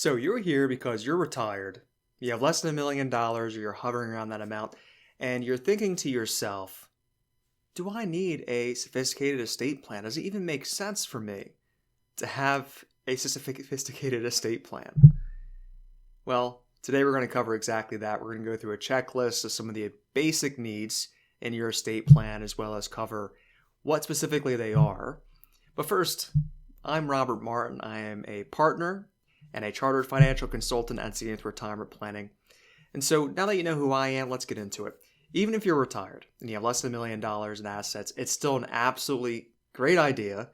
So you're here because you're retired, you have less than $1 million, or you're hovering around that amount, and you're thinking to yourself, do I need a sophisticated estate plan? Does it even make sense for me to have a sophisticated estate plan? Well, today we're going to cover exactly that. We're going to go through a checklist of some of the basic needs in your estate plan, as well as cover what specifically they are. But first, I'm Robert Martin. I am a partner and a chartered financial consultant at Zenith Retirement Planning. And so now that you know who I am, let's get into it. Even if you're retired and you have less than $1 million in assets, it's still an absolutely great idea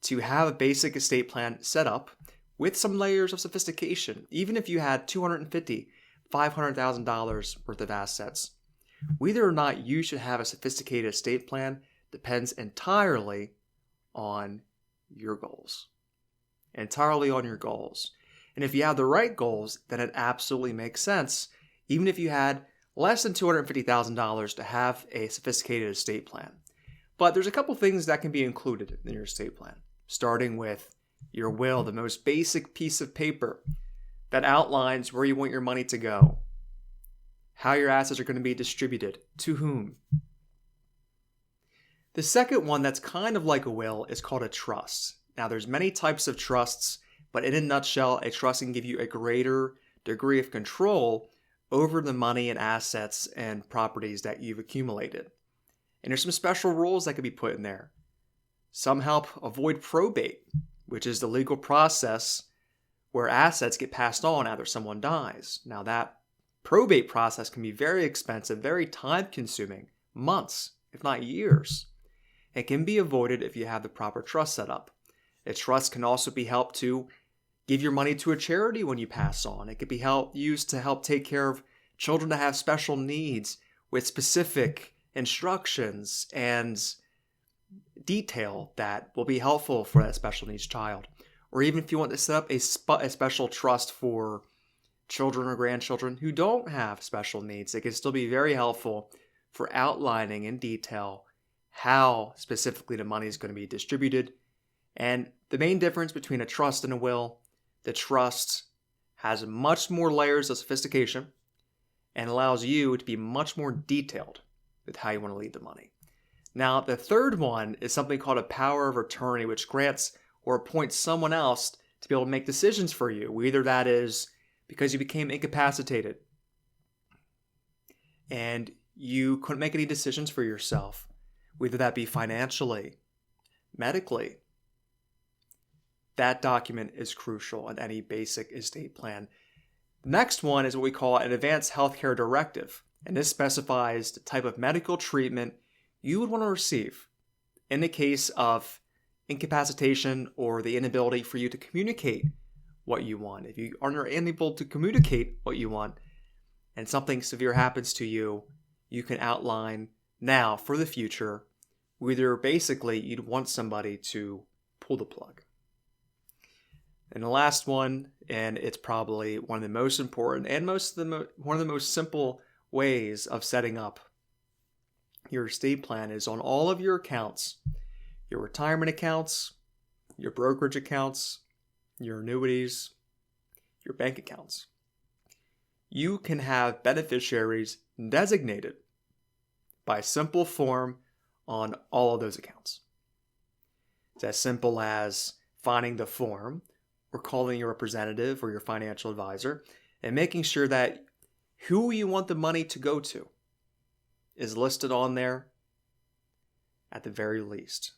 to have a basic estate plan set up with some layers of sophistication. Even if you had $250,000, $500,000 worth of assets, whether or not you should have a sophisticated estate plan depends entirely on your goals. Entirely on your goals. And if you have the right goals, then it absolutely makes sense, even if you had less than $250,000, to have a sophisticated estate plan. But there's a couple things that can be included in your estate plan, starting with your will, the most basic piece of paper that outlines where you want your money to go, how your assets are going to be distributed, to whom. The second one that's kind of like a will is called a trust. Now, there's many types of trusts, but in a nutshell, a trust can give you a greater degree of control over the money and assets and properties that you've accumulated. And there's some special rules that can be put in there. Some help avoid probate, which is the legal process where assets get passed on after someone dies. Now, that probate process can be very expensive, very time-consuming, months, if not years. It can be avoided if you have the proper trust set up. A trust can also be helped to give your money to a charity when you pass on. It could be used to help take care of children that have special needs with specific instructions and detail that will be helpful for that special needs child. Or even if you want to set up a special trust for children or grandchildren who don't have special needs, it can still be very helpful for outlining in detail how specifically the money is going to be distributed. And the main difference between a trust and a will, the trust has much more layers of sophistication and allows you to be much more detailed with how you want to leave the money. Now, the third one is something called a power of attorney, which grants or appoints someone else to be able to make decisions for you. Whether that is because you became incapacitated and you couldn't make any decisions for yourself, whether that be financially, medically. That document is crucial in any basic estate plan. The next one is what we call an advanced healthcare directive, and this specifies the type of medical treatment you would want to receive in the case of incapacitation or the inability for you to communicate what you want. If you are unable to communicate what you want and something severe happens to you, you can outline now for the future whether basically you'd want somebody to pull the plug. And the last one, and it's probably one of the most important and one of the most simple ways of setting up your estate plan, is on all of your accounts, your retirement accounts, your brokerage accounts, your annuities, your bank accounts. You can have beneficiaries designated by simple form on all of those accounts. It's as simple as finding the form or calling your representative or your financial advisor and making sure that who you want the money to go to is listed on there at the very least.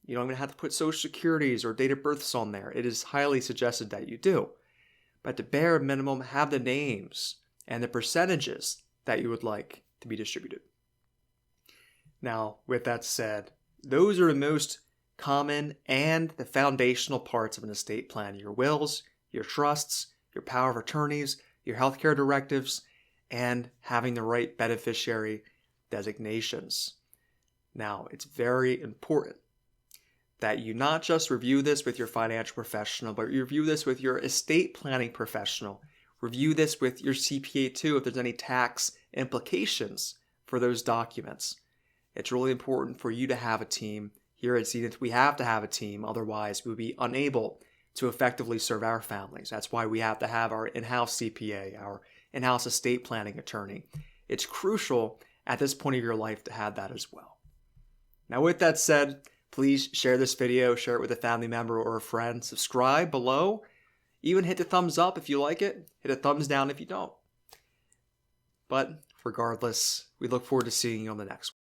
You don't even have to put social securities or date of births on there. It is highly suggested that you do. But at the bare minimum, have the names and the percentages that you would like to be distributed. Now, with that said, those are the most common and the foundational parts of an estate plan: your wills, your trusts, your power of attorneys, your healthcare directives, and having the right beneficiary designations. Now, it's very important that you not just review this with your financial professional, but you review this with your estate planning professional. Review this with your CPA too if there's any tax implications for those documents. It's really important for you to have a team. Here at Zenith, we have to have a team, otherwise we'll be unable to effectively serve our families. That's why we have to have our in-house CPA, our in-house estate planning attorney. It's crucial at this point of your life to have that as well. Now, with that said, please share this video, share it with a family member or a friend, subscribe below, even hit the thumbs up if you like it, hit a thumbs down if you don't. But regardless, we look forward to seeing you on the next one.